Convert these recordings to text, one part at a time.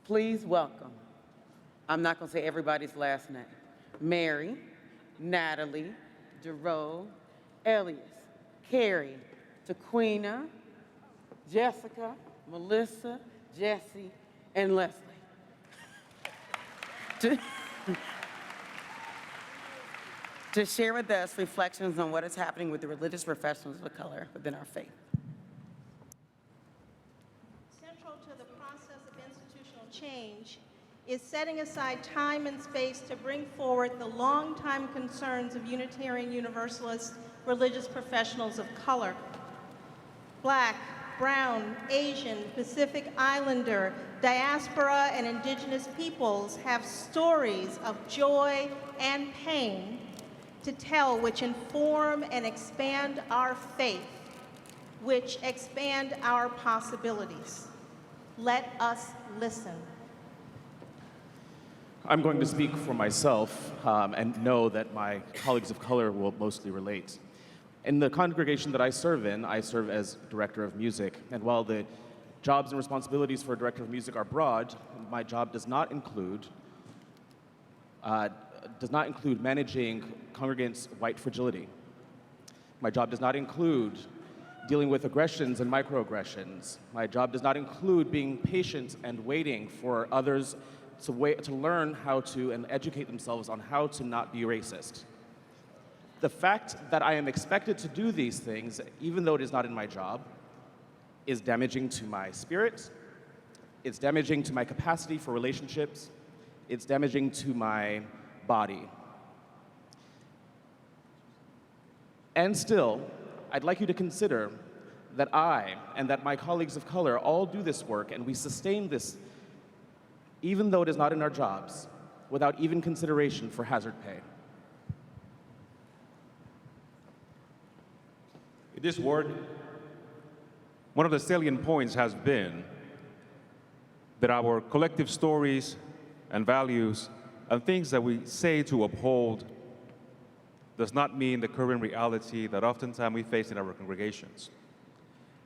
Please welcome, I'm not going to say everybody's last name, Mary, Natalie, Jerome, Elias, Carrie, Taquina, Jessica, Melissa, Jesse, and Leslie. To share with us reflections on what is happening with the religious professionals of color within our faith. Central to the process of institutional change is setting aside time and space to bring forward the longtime concerns of Unitarian Universalist religious professionals of color. Black, brown, Asian, Pacific Islander, diaspora, and indigenous peoples have stories of joy and pain to tell, which inform and expand our faith, which expand our possibilities. Let us listen. I'm going to speak for myself and know that my colleagues of color will mostly relate. In the congregation that I serve in, I serve as director of music. And while the jobs and responsibilities for a director of music are broad, my job does not include managing congregants' white fragility. My job does not include dealing with aggressions and microaggressions. My job does not include being patient and waiting for others to learn how to and educate themselves on how to not be racist. The fact that I am expected to do these things, even though it is not in my job, is damaging to my spirit, it's damaging to my capacity for relationships, it's damaging to my body. And still, I'd like you to consider that I and that my colleagues of color all do this work and we sustain this even though it is not in our jobs, without even consideration for hazard pay. In this work, one of the salient points has been that our collective stories and values and things that we say to uphold does not mean the current reality that oftentimes we face in our congregations.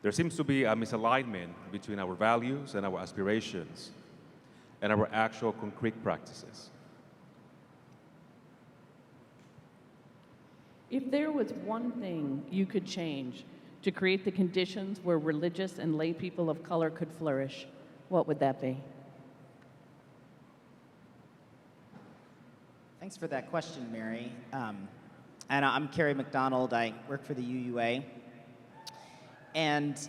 There seems to be a misalignment between our values and our aspirations and our actual concrete practices. If there was one thing you could change to create the conditions where religious and lay people of color could flourish, what would that be? Thanks for that question, Mary. And I'm Kerry McDonald. I work for the UUA. And,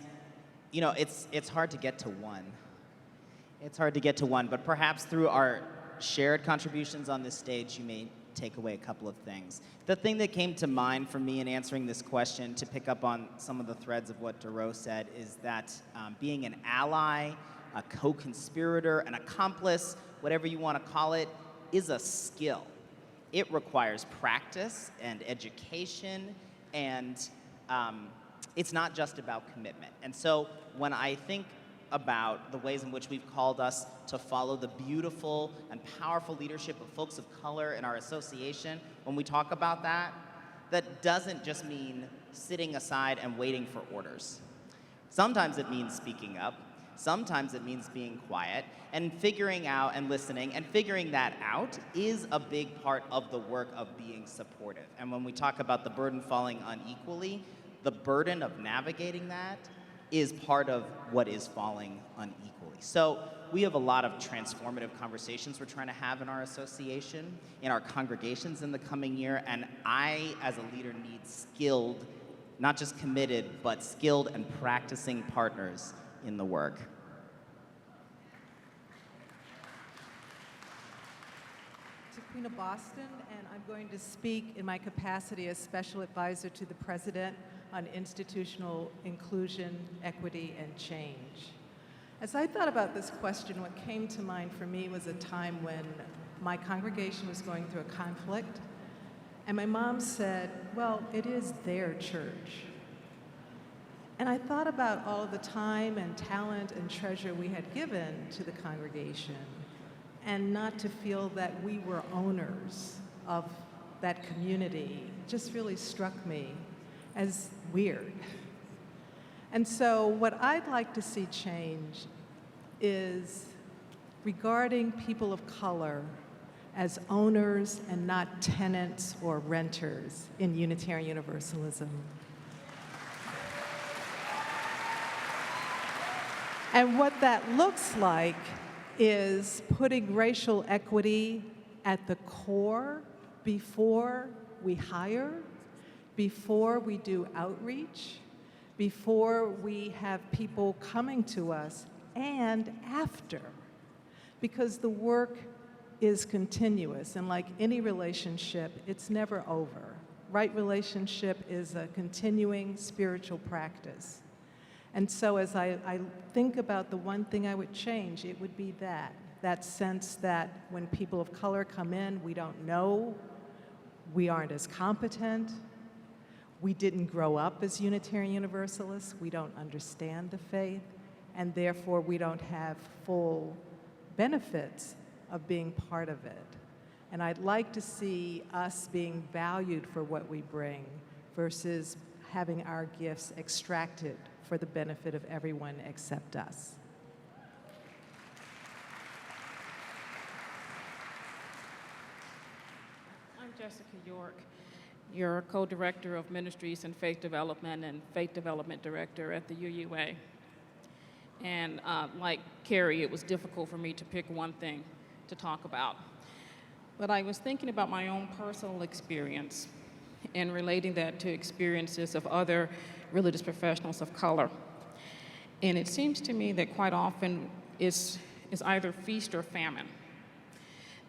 you know, it's hard to get to one. It's hard to get to one, but perhaps through our shared contributions on this stage, you may take away a couple of things. The thing that came to mind for me in answering this question, to pick up on some of the threads of what Duro said, is that being an ally, a co-conspirator, an accomplice, whatever you want to call it, is a skill. It requires practice and education, and it's not just about commitment. And so when I think about the ways in which we've called us to follow the beautiful and powerful leadership of folks of color in our association, when we talk about that, that doesn't just mean sitting aside and waiting for orders. Sometimes it means speaking up. Sometimes it means being quiet and figuring out and listening, and figuring that out is a big part of the work of being supportive. And when we talk about the burden falling unequally, the burden of navigating that is part of what is falling unequally. So we have a lot of transformative conversations we're trying to have in our association, in our congregations in the coming year, and I, as a leader, need skilled, not just committed, but skilled and practicing partners in the work. Taquina Boston, and I'm going to speak in my capacity as Special Advisor to the President on Institutional Inclusion, Equity, and Change. As I thought about this question, what came to mind for me was a time when my congregation was going through a conflict, and my mom said, well, it is their church. And I thought about all of the time and talent and treasure we had given to the congregation, and not to feel that we were owners of that community just really struck me as weird. And so what I'd like to see change is regarding people of color as owners and not tenants or renters in Unitarian Universalism. And what that looks like is putting racial equity at the core before we hire, before we do outreach, before we have people coming to us, and after. Because the work is continuous, and like any relationship, it's never over. Right relationship is a continuing spiritual practice. And so as I think about the one thing I would change, it would be that sense that when people of color come in, we don't know, we aren't as competent, we didn't grow up as Unitarian Universalists, we don't understand the faith, and therefore we don't have full benefits of being part of it. And I'd like to see us being valued for what we bring versus having our gifts extracted for the benefit of everyone except us. I'm Jessica York, your co-director of Ministries and Faith Development and Faith Development Director at the UUA. And like Carrie, it was difficult for me to pick one thing to talk about. But I was thinking about my own personal experience and relating that to experiences of other religious professionals of color. And it seems to me that quite often it's either feast or famine,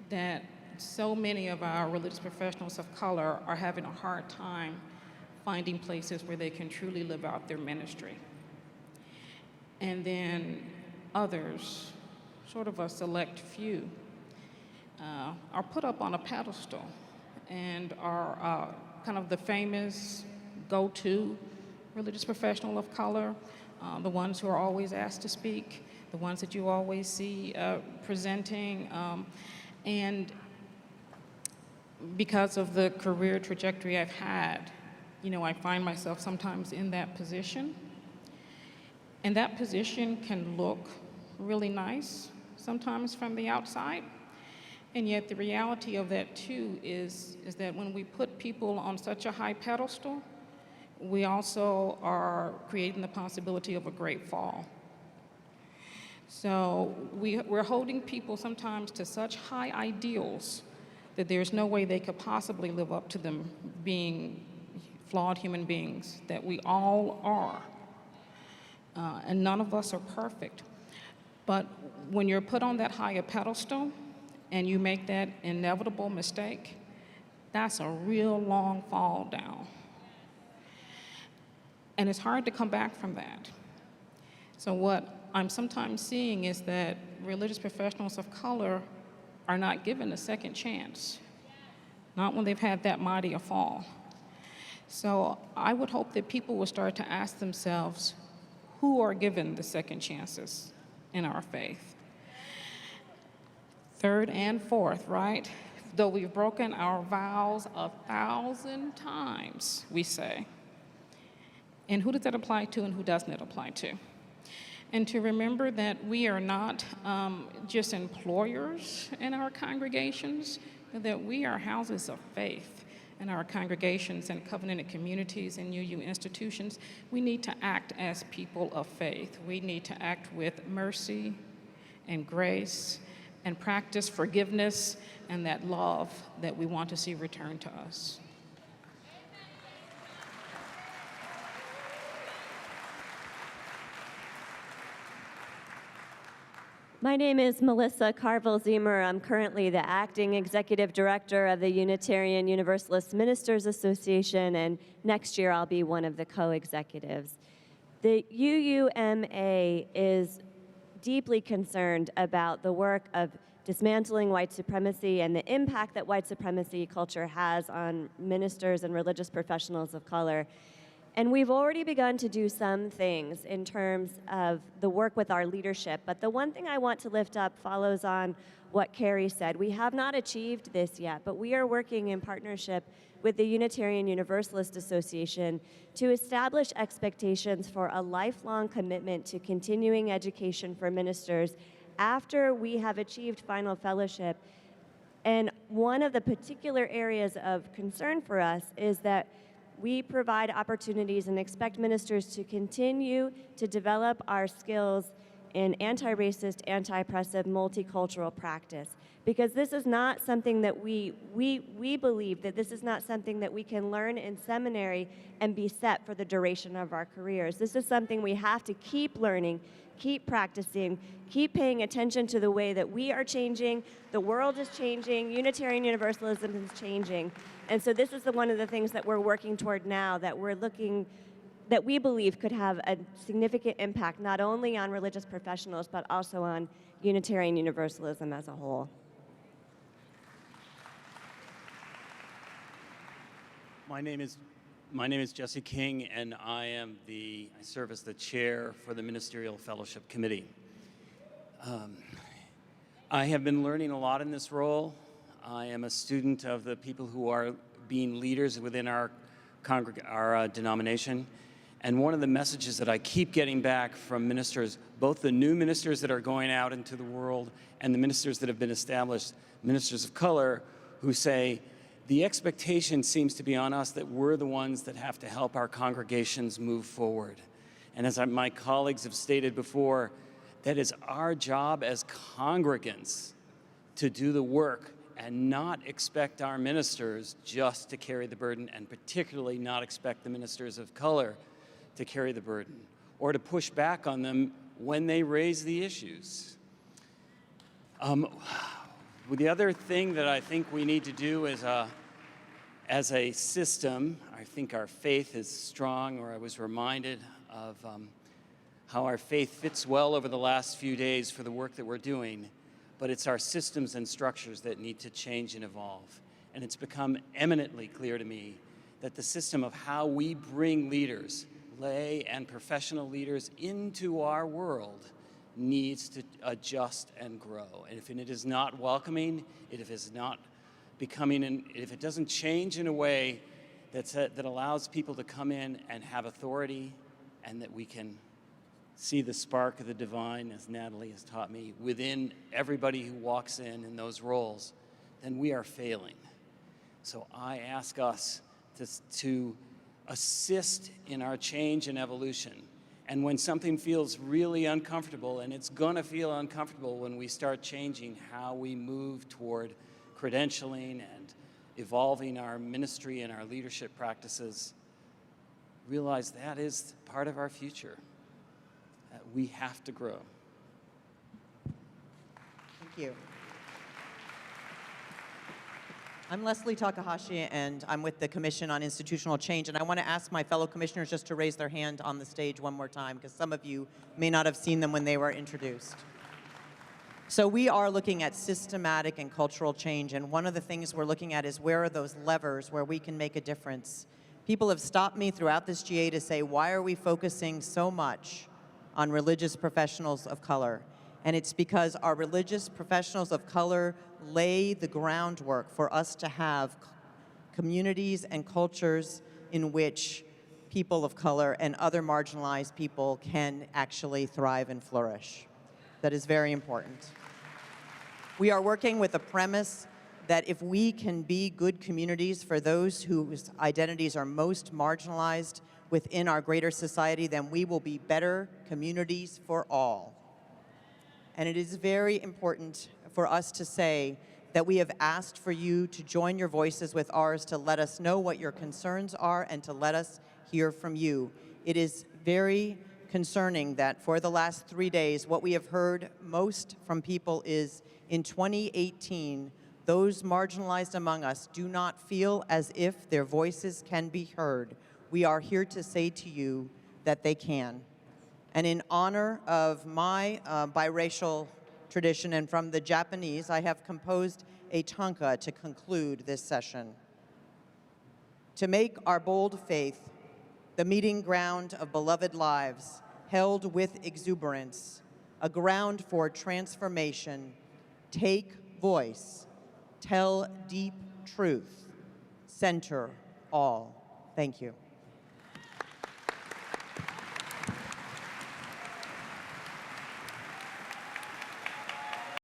that so many of our religious professionals of color are having a hard time finding places where they can truly live out their ministry. And then others, sort of a select few, are put up on a pedestal and are kind of the famous go-to religious professional of color, the ones who are always asked to speak, the ones that you always see presenting. And because of the career trajectory I've had, I find myself sometimes in that position. And that position can look really nice sometimes from the outside. And yet the reality of that too is that when we put people on such a high pedestal, we also are creating the possibility of a great fall. So we're holding people sometimes to such high ideals that there's no way they could possibly live up to them being flawed human beings, that we all are. And none of us are perfect. But when you're put on that higher pedestal and you make that inevitable mistake, that's a real long fall down. And it's hard to come back from that. So what I'm sometimes seeing is that religious professionals of color are not given a second chance, not when they've had that mighty a fall. So I would hope that people will start to ask themselves, who are given the second chances in our faith? Third and fourth, right? Though we've broken our vows 1,000 times, we say. And who does that apply to and who doesn't it apply to? And to remember that we are not just employers in our congregations, but that we are houses of faith in our congregations and covenanted communities and UU institutions. We need to act as people of faith. We need to act with mercy and grace and practice forgiveness and that love that we want to see returned to us. My name is Melissa Carville-Zemer. I'm currently the acting executive director of the Unitarian Universalist Ministers Association, and next year I'll be one of the co-executives. The UUMA is deeply concerned about the work of dismantling white supremacy and the impact that white supremacy culture has on ministers and religious professionals of color. And we've already begun to do some things in terms of the work with our leadership. But the one thing I want to lift up follows on what Carrie said. We have not achieved this yet, but we are working in partnership with the Unitarian Universalist Association to establish expectations for a lifelong commitment to continuing education for ministers after we have achieved final fellowship, and one of the particular areas of concern for us is that we provide opportunities and expect ministers to continue to develop our skills in anti-racist, anti-oppressive, multicultural practice. Because this is not something that we believe that this is not something that we can learn in seminary and be set for the duration of our careers. This is something we have to keep learning, keep practicing, keep paying attention to the way that we are changing, the world is changing, Unitarian Universalism is changing. And so this is one of the things that we're working toward now, that we believe could have a significant impact not only on religious professionals, but also on Unitarian Universalism as a whole. My name is Jesse King, and I serve as the chair for the Ministerial Fellowship Committee. I have been learning a lot in this role. I am a student of the people who are being leaders within our denomination. And one of the messages that I keep getting back from ministers, both the new ministers that are going out into the world and the ministers that have been established, ministers of color, who say, the expectation seems to be on us that we're the ones that have to help our congregations move forward. And as my colleagues have stated before, that is our job as congregants to do the work and not expect our ministers just to carry the burden, and particularly not expect the ministers of color to carry the burden or to push back on them when they raise the issues. The other thing that I think we need to do is, as a system, I think our faith is strong, or I was reminded of how our faith fits well over the last few days for the work that we're doing, but it's our systems and structures that need to change and evolve. And it's become eminently clear to me that the system of how we bring leaders, lay and professional leaders, into our world needs to adjust and grow. And if it is not welcoming, if it is not becoming, if it doesn't change in a way that allows people to come in and have authority, and that we can see the spark of the divine, as Natalie has taught me, within everybody who walks in those roles, then we are failing. So I ask us to assist in our change and evolution. And when something feels really uncomfortable, and it's going to feel uncomfortable when we start changing how we move toward credentialing and evolving our ministry and our leadership practices, realize that is part of our future. We have to grow. Thank you. I'm Leslie Takahashi, and I'm with the Commission on Institutional Change, and I want to ask my fellow commissioners just to raise their hand on the stage one more time, because some of you may not have seen them when they were introduced. So we are looking at systematic and cultural change, and one of the things we're looking at is where are those levers where we can make a difference. People have stopped me throughout this GA to say, why are we focusing so much on religious professionals of color? And it's because our religious professionals of color lay the groundwork for us to have communities and cultures in which people of color and other marginalized people can actually thrive and flourish. That is very important. We are working with a premise that if we can be good communities for those whose identities are most marginalized within our greater society, then we will be better communities for all. And it is very important for us to say that we have asked for you to join your voices with ours to let us know what your concerns are and to let us hear from you. It is very concerning that for the last 3 days, what we have heard most from people is in 2018, those marginalized among us do not feel as if their voices can be heard. We are here to say to you that they can. And in honor of my biracial tradition and from the Japanese, I have composed a tanka to conclude this session. To make our bold faith the meeting ground of beloved lives, held with exuberance, a ground for transformation, take voice, tell deep truth, center all. Thank you.